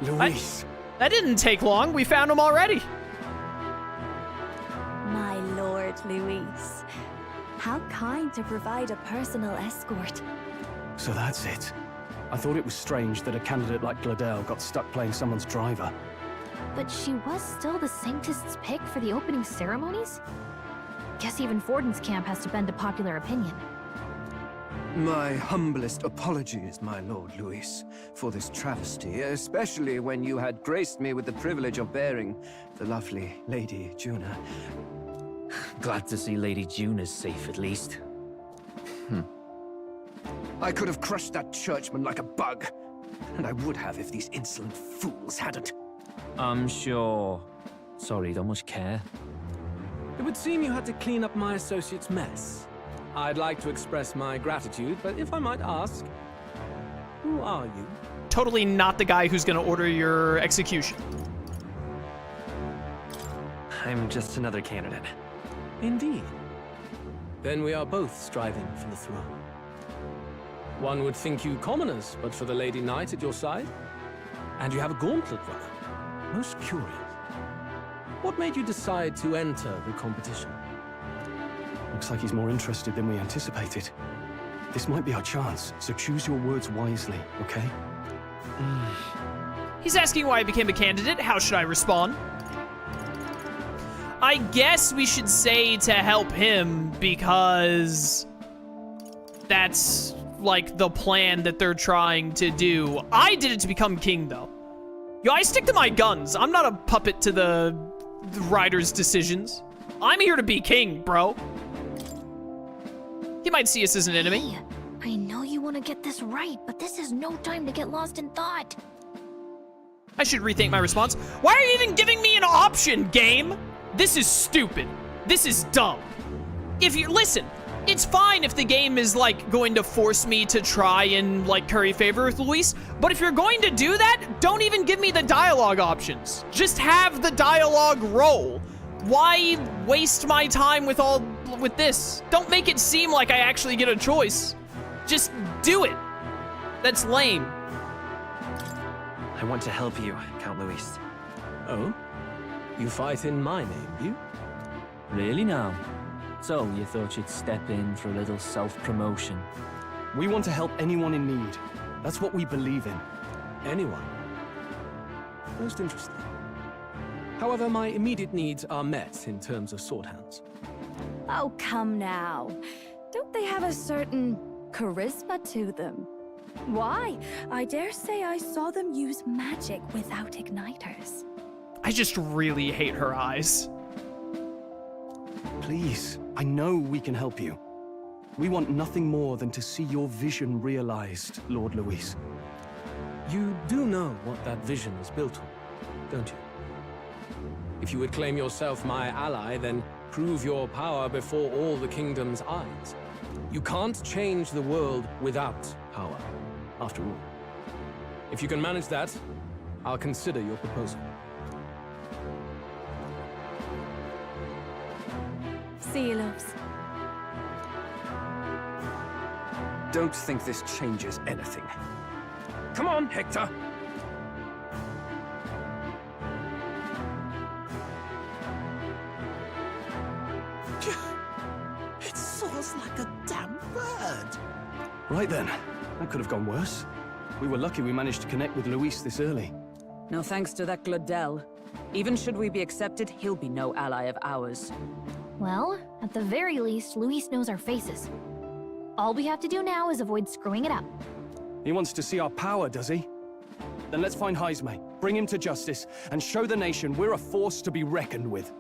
Luis. That didn't take long. We found him already. My lord, Luis. How kind to provide a personal escort. So that's it. I thought it was strange that a candidate like Gladel got stuck playing someone's driver. But she was still the Sanctist's pick for the opening ceremonies? Guess even Forden's camp has to bend to popular opinion. My humblest apologies, my lord Luis, for this travesty, especially when you had graced me with the privilege of bearing the lovely Lady Juna. Glad to see Lady Juna's safe, at least. I could have crushed that churchman like a bug, and I would have if these insolent fools hadn't. I'm sure. Sorry, don't much care. It would seem you had to clean up my associate's mess. I'd like to express my gratitude, but if I might ask, who are you? Totally not the guy who's gonna order your execution. I'm just another candidate. Indeed. Then we are both striving for the throne. One would think you commoners, but for the Lady Knight at your side. And you have a gauntlet runner. Most curious. What made you decide to enter the competition? Looks like he's more interested than we anticipated. This might be our chance, so choose your words wisely, okay? He's asking why I became a candidate. How should I respond? I guess we should say to help him because that's like the plan that they're trying to do. I did it to become king though. Yo, I stick to my guns. I'm not a puppet to the rider's decisions. I'm here to be king, bro. He might see us as an enemy. Hey, I know you want to get this right, but this is no time to get lost in thought. I should rethink my response. Why are you even giving me an option, game? This is stupid. This is dumb. If you listen, it's fine if the game is like going to force me to try and like curry favor with Luis, but if you're going to do that, don't even give me the dialogue options. Just have the dialogue roll. Why waste my time with this? Don't make it seem like I actually get a choice. Just do it. That's lame. I want to help you, Count Luis. Oh? You fight in my name, you? Really now? So, you thought you'd step in for a little self-promotion? We want to help anyone in need. That's what we believe in. Anyone? Most interesting. However, my immediate needs are met in terms of sword hands. Oh, come now. Don't they have a certain charisma to them? Why? I dare say I saw them use magic without igniters. I just really hate her eyes. Please, I know we can help you. We want nothing more than to see your vision realized, Lord Luis. You do know what that vision is built on, don't you? If you would claim yourself my ally, then prove your power before all the kingdom's eyes. You can't change the world without power, after all. If you can manage that, I'll consider your proposal. See you, loves. Don't think this changes anything. Come on, Hector! It soars like a damn bird. Right then, that could have gone worse. We were lucky we managed to connect with Luis this early. No thanks to that Gladel. Even should we be accepted, he'll be no ally of ours. Well, at the very least, Luis knows our faces. All we have to do now is avoid screwing it up. He wants to see our power, does he? Then let's find Jaime, bring him to justice, and show the nation we're a force to be reckoned with.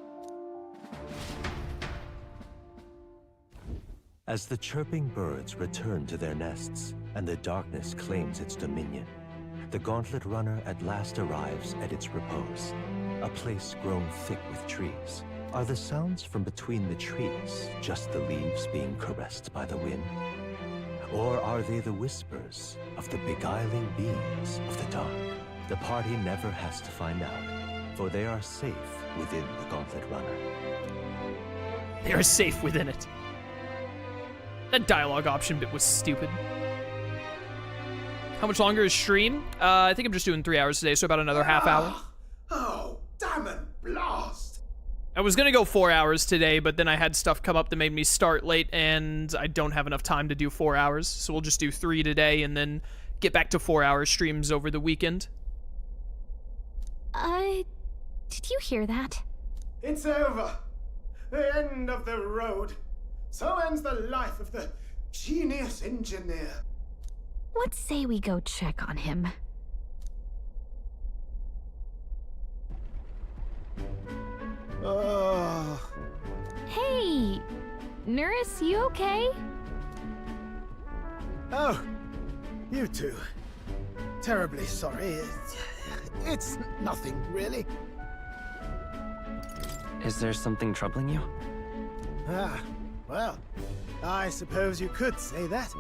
As the chirping birds return to their nests, and the darkness claims its dominion, the Gauntlet Runner at last arrives at its repose, a place grown thick with trees. Are the sounds from between the trees just the leaves being caressed by the wind? Or are they the whispers of the beguiling beings of the dark? The party never has to find out, for they are safe within the Gauntlet Runner. They are safe within it. That dialogue option bit was stupid. How much longer is stream? I think I'm just doing 3 hours today, so about another half hour. Oh, damn it, blast! I was gonna go 4 hours today, but then I had stuff come up that made me start late, and I don't have enough time to do 4 hours, so we'll just do 3 today, and then get back to 4-hour streams over the weekend. Did you hear that? It's over. The end of the road. So ends the life of the genius engineer. Let's say we go check on him. Oh. Hey! Nurse, you okay? Oh, you two. Terribly sorry. It's nothing, really. Is there something troubling you? Ah, well, I suppose you could say that.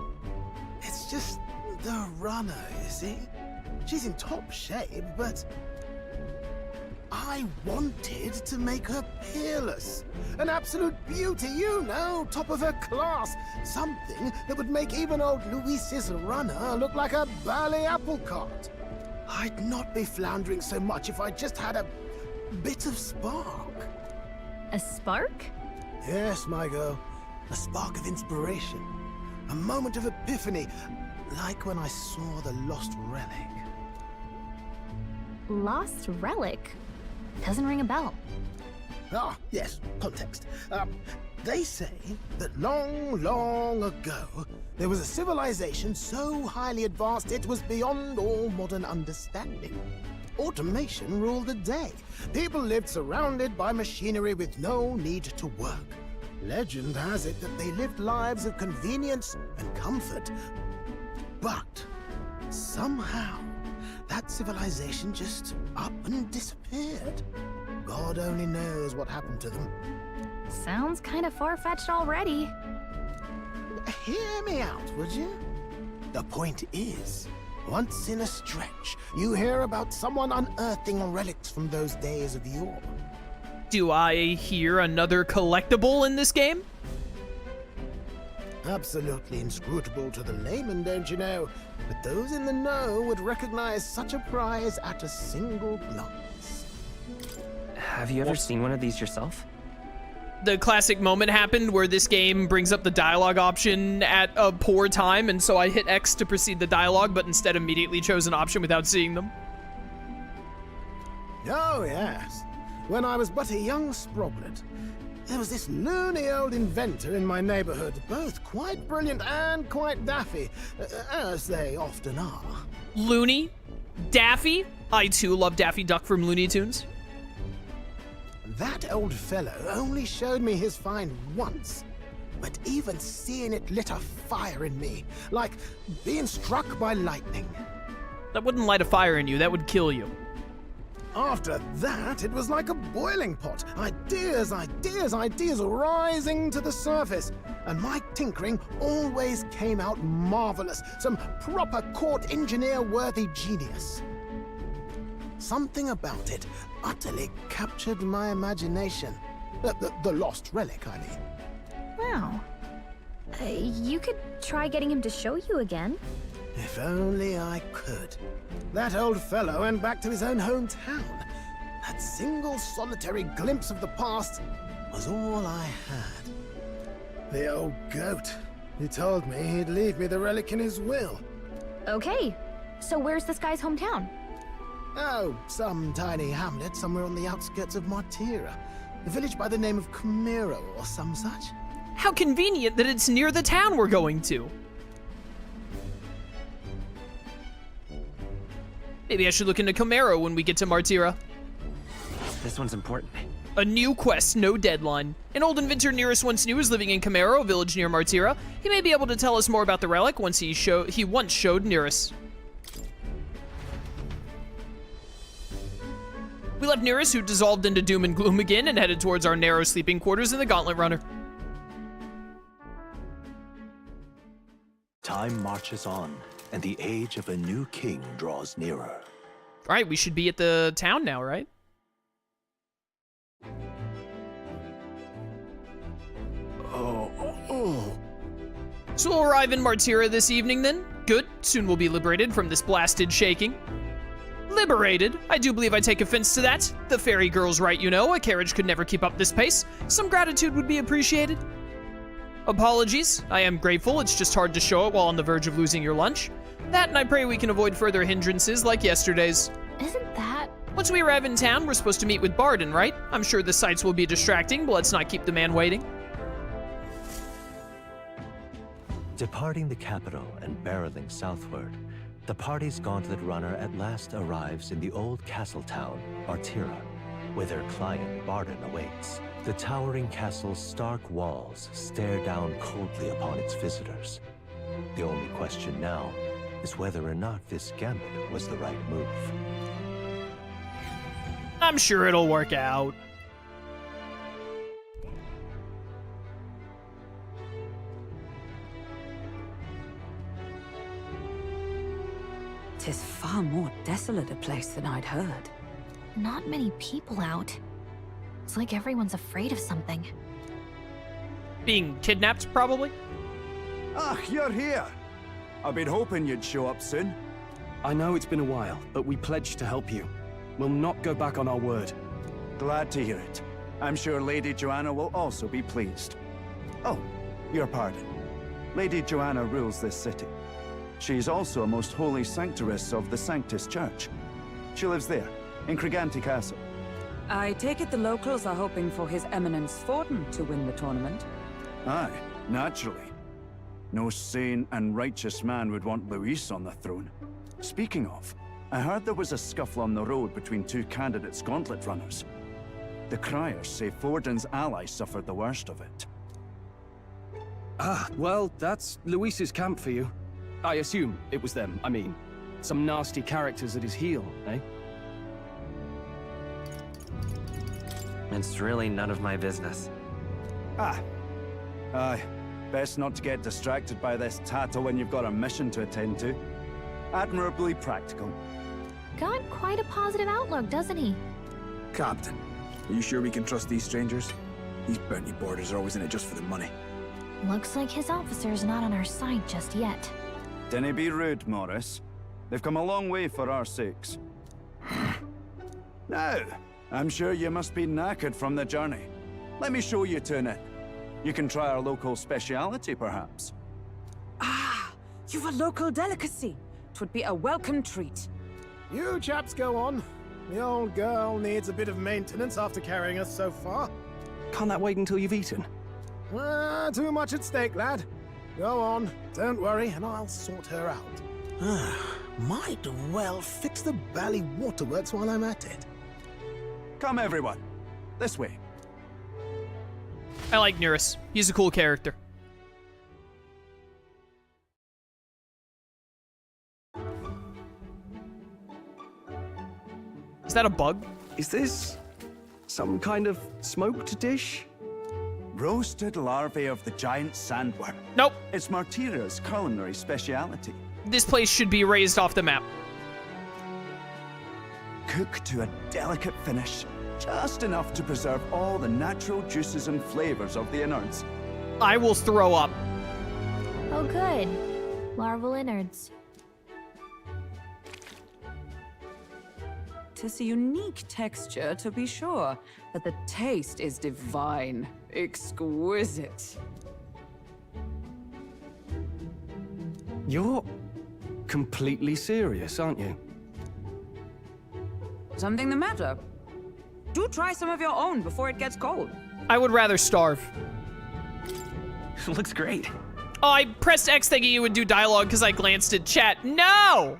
It's just the runner, you see? She's in top shape, but I wanted to make her peerless. An absolute beauty, you know, top of her class. Something that would make even old Luis's runner look like a bally apple cart. I'd not be floundering so much if I just had a bit of spark. A spark? Yes, my girl. A spark of inspiration. A moment of epiphany, like when I saw the lost relic. Lost relic? Doesn't ring a bell. Ah, yes, context. They say that long, long ago, there was a civilization so highly advanced it was beyond all modern understanding. Automation ruled the day. People lived surrounded by machinery with no need to work. Legend has it that they lived lives of convenience and comfort. But somehow, that civilization just up and disappeared. God only knows what happened to them. Sounds kind of far-fetched already. Hear me out, would you? The point is, once in a stretch, you hear about someone unearthing relics from those days of yore. Do I hear another collectible in this game? Absolutely inscrutable to the layman, don't you know? But those in the know would recognize such a prize at a single glance. Have you ever seen one of these yourself? The classic moment happened where this game brings up the dialogue option at a poor time, and so I hit X to proceed the dialogue, but instead immediately chose an option without seeing them. Oh, yes. When I was but a young sproblet, there was this loony old inventor in my neighborhood, both quite brilliant and quite daffy, as they often are. Looney? Daffy? I too love Daffy Duck from Looney Tunes. That old fellow only showed me his find once, but even seeing it lit a fire in me, like being struck by lightning. That wouldn't light a fire in you, that would kill you. After that, it was like a boiling pot. Ideas, ideas, ideas rising to the surface. And my tinkering always came out marvelous. Some proper court engineer-worthy genius. Something about it utterly captured my imagination. The lost relic, I mean. Wow. You could try getting him to show you again. If only I could. That old fellow went back to his own hometown. That single solitary glimpse of the past was all I had. The old goat. He told me he'd leave me the relic in his will. Okay, so where's this guy's hometown? Oh, some tiny hamlet somewhere on the outskirts of Martira. A village by the name of Camero or some such. How convenient that it's near the town we're going to. Maybe I should look into Camero when we get to Martira. This one's important. A new quest, no deadline. An old inventor nearest once knew is living in Camero, a village near Martira. He may be able to tell us more about the relic once he once showed Nearest. We left Nearest, who dissolved into doom and gloom again, and headed towards our narrow sleeping quarters in the Gauntlet Runner. Time marches on, and the age of a new king draws nearer. All right, we should be at the town now, right? So we'll arrive in Martira this evening then. Good. Soon we'll be liberated from this blasted shaking. Liberated? I do believe I take offense to that. The fairy girl's right, you know. A carriage could never keep up this pace. Some gratitude would be appreciated. Apologies. I am grateful. It's just hard to show it while on the verge of losing your lunch. That, and I pray we can avoid further hindrances like yesterday's. Isn't that... Once we arrive in town, we're supposed to meet with Barden, right? I'm sure the sights will be distracting, but let's not keep the man waiting. Departing the capital and barreling southward, the party's gauntlet runner at last arrives in the old castle town, Martira, where their client Barden awaits. The towering castle's stark walls stare down coldly upon its visitors. The only question now is whether or not this gambit was the right move. I'm sure it'll work out. Tis far more desolate a place than I'd heard. Not many people out. It's like everyone's afraid of something. Being kidnapped, probably? Ah, you're here. I've been hoping you'd show up soon. I know it's been a while, but we pledged to help you. We'll not go back on our word. Glad to hear it. I'm sure Lady Joanna will also be pleased. Oh, your pardon. Lady Joanna rules this city. She's also a most holy sanctoress of the Sanctus Church. She lives there, in Criganti Castle. I take it the locals are hoping for His Eminence Forden to win the tournament. Aye, naturally. No sane and righteous man would want Luis on the throne. Speaking of, I heard there was a scuffle on the road between two candidates gauntlet runners. The criers say Forden's ally suffered the worst of it. Ah, well, that's Luis's camp for you. I assume it was them, I mean. Some nasty characters at his heel, eh? It's really none of my business. Ah. Aye. Best not to get distracted by this tattle when you've got a mission to attend to. Admirably practical. Got quite a positive outlook, doesn't he? Captain, are you sure we can trust these strangers? These bounty boarders are always in it just for the money. Looks like his officer's not on our side just yet. Dinna be rude, Morris. They've come a long way for our sakes. Now, I'm sure you must be knackered from the journey. Let me show you to an inn. You can try our local speciality, perhaps. Ah, you've a local delicacy. 'Twould be a welcome treat. You chaps go on. The old girl needs a bit of maintenance after carrying us so far. Can't that wait until you've eaten? Too much at stake, lad. Go on, don't worry, and I'll sort her out. Might well fix the Bally Waterworks while I'm at it. Come, everyone. This way. I like Neurus. He's a cool character. Is that a bug? Is this some kind of smoked dish? Roasted larvae of the giant sandworm. Nope. It's Martira's culinary speciality. This place should be raised off the map. Cooked to a delicate finish, just enough to preserve all the natural juices and flavors of the innards. I will throw up. Oh good. Larval innards. 'Tis a unique texture, to be sure, but the taste is divine. Exquisite. You're completely serious, aren't you? Something the matter? Do try some of your own before it gets cold. I would rather starve. Looks great. Oh, I pressed X thinking you would do dialogue because I glanced at chat. No!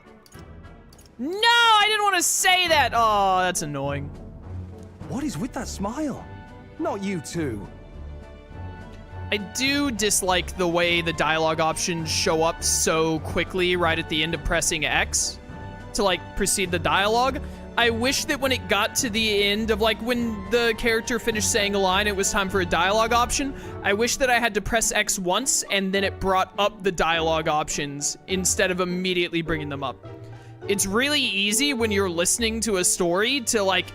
No, I didn't want to say that. Oh, that's annoying. What is with that smile? Not you too. I do dislike the way the dialogue options show up so quickly right at the end of pressing X to like precede the dialogue. I wish that when it got to the end of like when the character finished saying a line, it was time for a dialogue option. I wish that I had to press X once and then it brought up the dialogue options instead of immediately bringing them up. It's really easy when you're listening to a story to like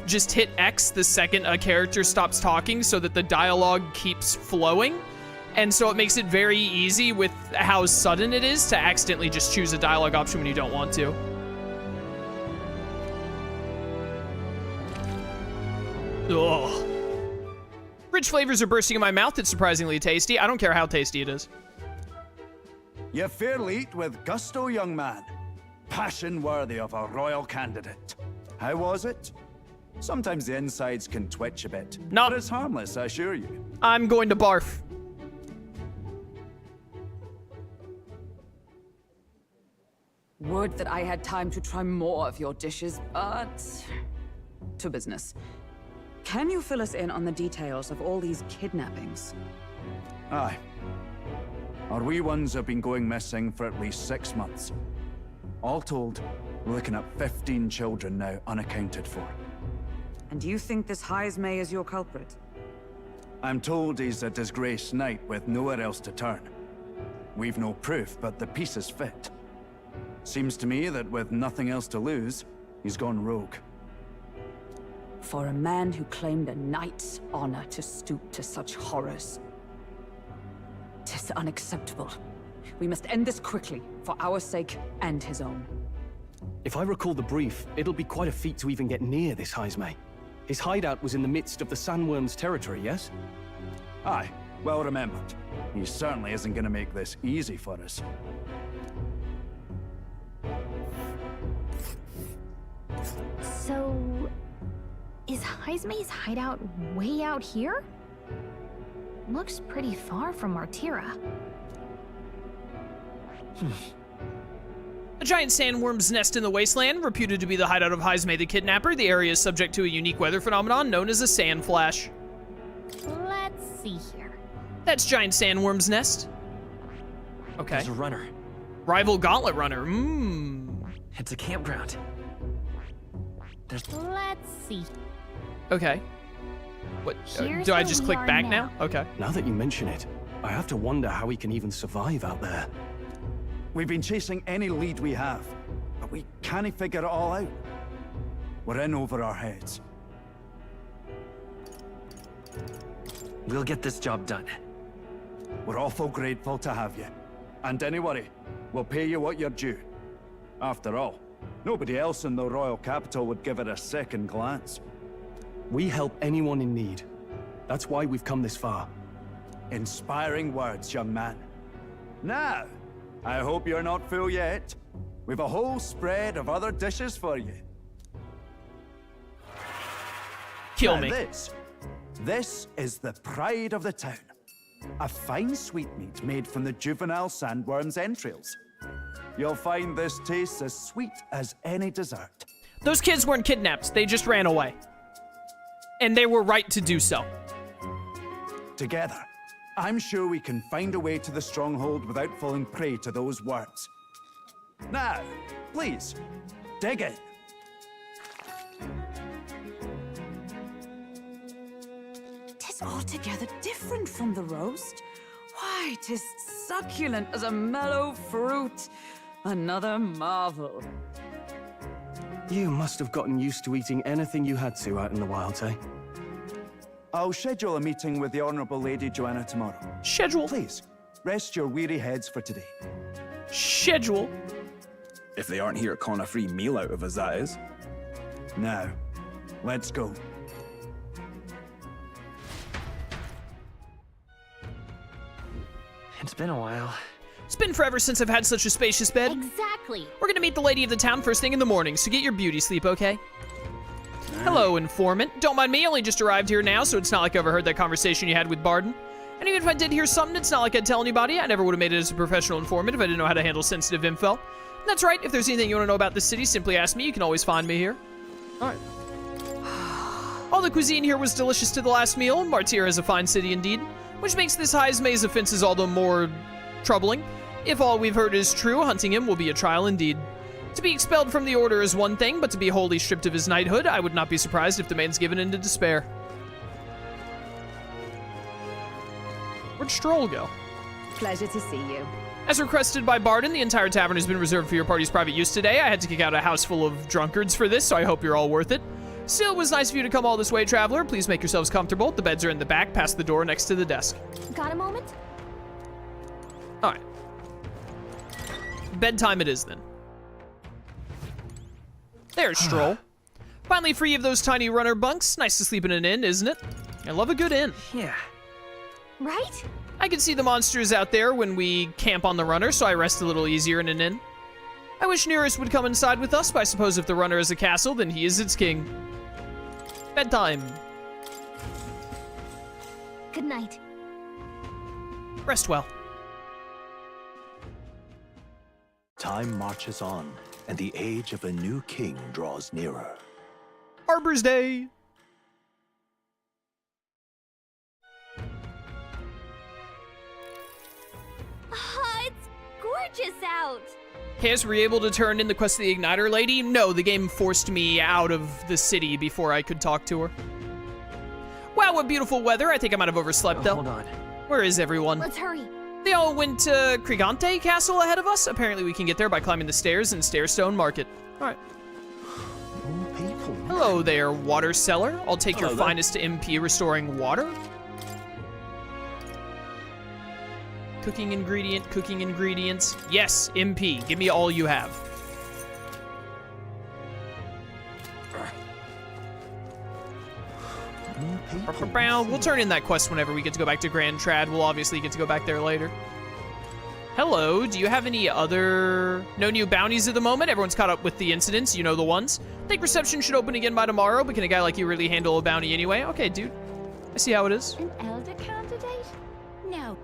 just hit X the second a character stops talking so that the dialogue keeps flowing. And so it makes it very easy with how sudden it is to accidentally just choose a dialogue option when you don't want to. Ugh. Rich flavors are bursting in my mouth. It's surprisingly tasty. I don't care how tasty it is. You fairly eat with gusto, young man. Passion worthy of a royal candidate. How was it? Sometimes the insides can twitch a bit. No. But it's harmless, I assure you. I'm going to barf. Would that I had time to try more of your dishes, but... to business. Can you fill us in on the details of all these kidnappings? Aye. Our wee ones have been going missing for at least 6 months. All told, we're looking at 15 children now unaccounted for. And you think this Heismay is your culprit? I'm told he's a disgraced knight with nowhere else to turn. We've no proof, but the pieces fit. Seems to me that with nothing else to lose, he's gone rogue. For a man who claimed a knight's honor to stoop to such horrors. 'Tis unacceptable. We must end this quickly, for our sake and his own. If I recall the brief, it'll be quite a feat to even get near this Heismay. His hideout was in the midst of the sandworm's territory, yes? Aye, well remembered. He certainly isn't going to make this easy for us. So... is Heismay's hideout way out here? Looks pretty far from Martira. A giant sandworm's nest in the wasteland, reputed to be the hideout of Heismay the Kidnapper. The area is subject to a unique weather phenomenon known as a sand flash. Let's see here. That's giant sandworm's nest. Okay. There's a runner. Rival gauntlet runner. It's a campground. Let's see. Okay. What? Do I just click back now? Okay. Now that you mention it, I have to wonder how he can even survive out there. We've been chasing any lead we have, but we can't figure it all out. We're in over our heads. We'll get this job done. We're awful grateful to have you. And don't worry, we'll pay you what you're due. After all, nobody else in the royal capital would give it a second glance. We help anyone in need. That's why we've come this far. Inspiring words, young man. Now, I hope you're not full yet. We've a whole spread of other dishes for you. Kill now me. This is the pride of the town. A fine sweetmeat made from the juvenile sandworm's entrails. You'll find this tastes as sweet as any dessert. Those kids weren't kidnapped. They just ran away. And they were right to do so. Together, I'm sure we can find a way to the stronghold without falling prey to those words. Now, please, dig in. Tis altogether different from the roast. Why, 'tis succulent as a mellow fruit. Another marvel. You must have gotten used to eating anything you had to out in the wild, eh? I'll schedule a meeting with the Honourable Lady Joanna tomorrow. Schedule? Please, rest your weary heads for today. Schedule? If they aren't here to con a free meal out of us, that is. Now, let's go. It's been a while. It's been forever since I've had such a spacious bed. Exactly. We're gonna meet the lady of the town first thing in the morning, so get your beauty sleep, okay? Hello, informant. Don't mind me, only just arrived here now, so it's not like I overheard that conversation you had with Barden. And even if I did hear something, it's not like I'd tell anybody. I never would have made it as a professional informant if I didn't know how to handle sensitive info. And that's right, if there's anything you want to know about this city, simply ask me. You can always find me here. Alright. All the cuisine here was delicious to the last meal. Martira is a fine city indeed, which makes this Heismay's offenses all the more troubling. If all we've heard is true, hunting him will be a trial indeed. To be expelled from the order is one thing, but to be wholly stripped of his knighthood, I would not be surprised if the man's given into despair. Where'd Stroll go? Pleasure to see you. As requested by Barden, the entire tavern has been reserved for your party's private use today. I had to kick out a house full of drunkards for this, so I hope you're all worth it. Still, it was nice of you to come all this way, traveler. Please make yourselves comfortable. The beds are in the back, past the door next to the desk. Got a moment? Alright. Bedtime it is, then. There's Stroll. Finally free of those tiny runner bunks. Nice to sleep in an inn, isn't it? I love a good inn. Yeah. Right? I can see the monsters out there when we camp on the runner, so I rest a little easier in an inn. I wish Nearest would come inside with us, but I suppose if the runner is a castle, then he is its king. Bedtime. Good night. Rest well. Time marches on, and the age of a new king draws nearer. Arbor's Day. It's gorgeous out. Yes, were you able to turn in the Quest of the Igniter lady? No, the game forced me out of the city before I could talk to her. Wow, what beautiful weather. I think I might have overslept, though. Hold on. Where is everyone? Let's hurry. They all went to Krigante Castle ahead of us. Apparently we can get there by climbing the stairs in Stairstone Market. All right. Hello there, water seller. I'll take your finest MP restoring water. Cooking ingredients. Yes, MP, give me all you have. We'll turn in that quest whenever we get to go back to Grand Trad. We'll obviously get to go back there later. Hello, do you have any other... No new bounties at the moment? Everyone's caught up with the incidents, you know the ones. I think reception should open again by tomorrow, but can a guy like you really handle a bounty anyway? Okay, dude. I see how it is. An Elda candidate? No